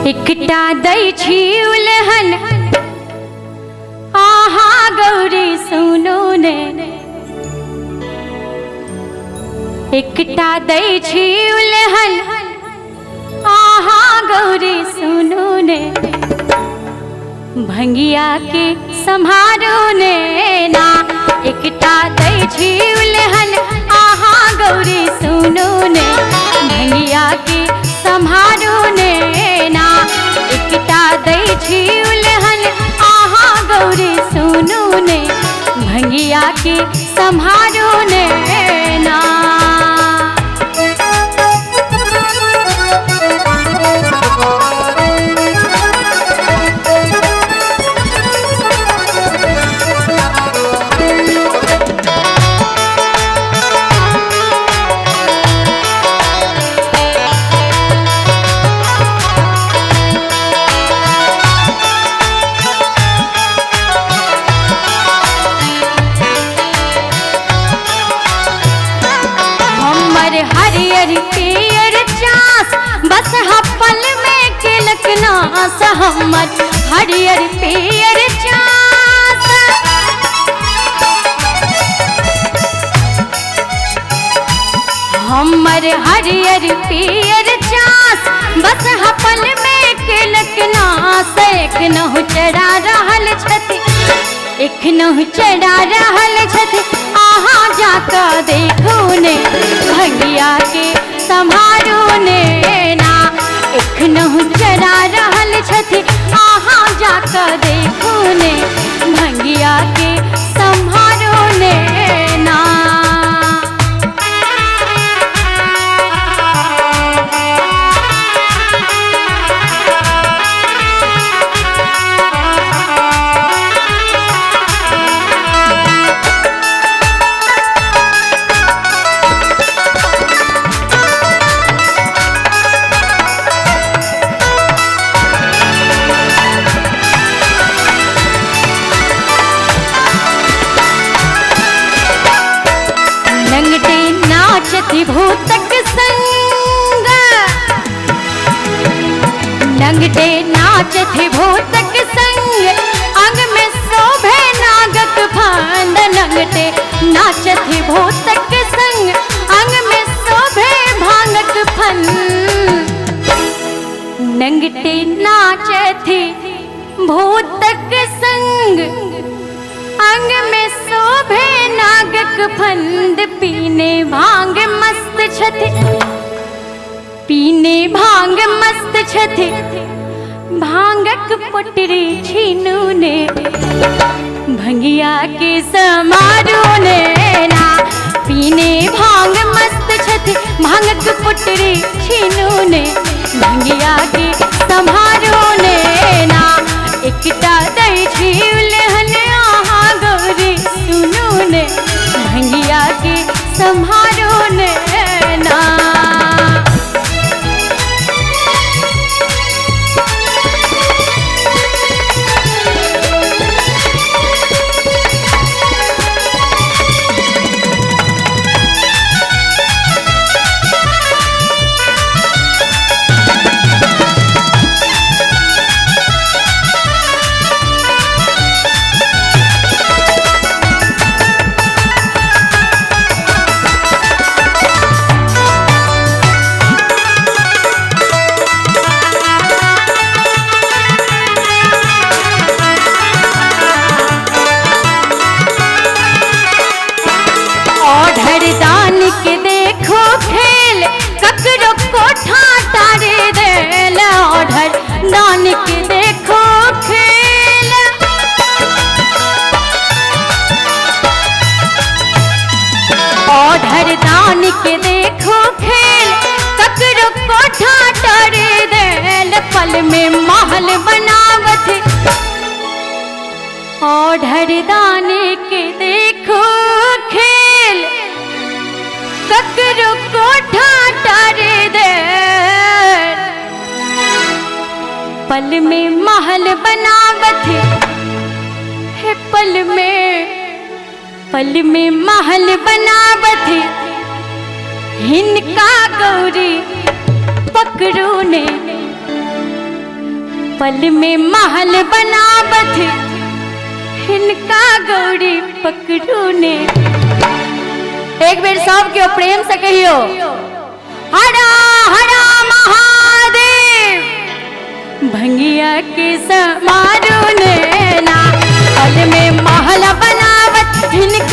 एकटा दै छी उलहन आहा गौरी सुनो ने, एकटा दै छी उलहन आहा गौरी सुनो ने, भंगिया के संभारो ने ना। एकटा दै छी उलहन आहा गौरी सुनो ने, भंगिया के संभारो ने ना। एकटा दै छी उलहन आहा गौरी सुनो ने, भंगिया के संभारो ने ना। हरियर पियर चास बस हपल में केलक नास, हमर हरियर पियर चास। हमर हरियर पियर चास बस हपल में केलक नास। एखनहु चढ़ा रहल छथि, एखनहु चढ़ा रहल छथि आहा जाका देखो ने, भंगिया के संभारो ने ना। एखनहु चढ़ा रहल छथि आहा जाका देखो ने, भंगिया के संभारो ने ना। भूतक संग नंगटे नाचथि भूतक संग, अंग में शोभे नागक फांद। नंगटे नाचथि भूतक संग, अंग में शोभे भांगक फंद। नंगटे नाचथि भूतक संग, अंग में शोभे नागक फंद। पीने भांग मस्त छथि, पीने भांग मस्त छथि, भांगक पुटरी छीनू ने, भंगिया के समारो ने ना। पीने भांग मस्त छथि, भांगक पुटरी छीनू ने, भंगिया के संभारो ने ना। एकटा दै छी उलहन आहा गौरी सुनो ने, भंगिया के संभारो ने ना। के देखो खेल, ककरो कोठा तर देल। पल में महल बनावत, ओढ़र दाने के देखो खेल, ककरो कोठा तर देल। पल में महल बनावत है, पल में पल में महल बनावत हिनका गौरी पकड़ू ने, पल में महल बनावत हिनका गौरी पकड़ू ने। एक बेर सब के प्रेम से कहियो हरा हरा महादेव, भंगिया के समारू ने ना, पल में महल बनावत हिनका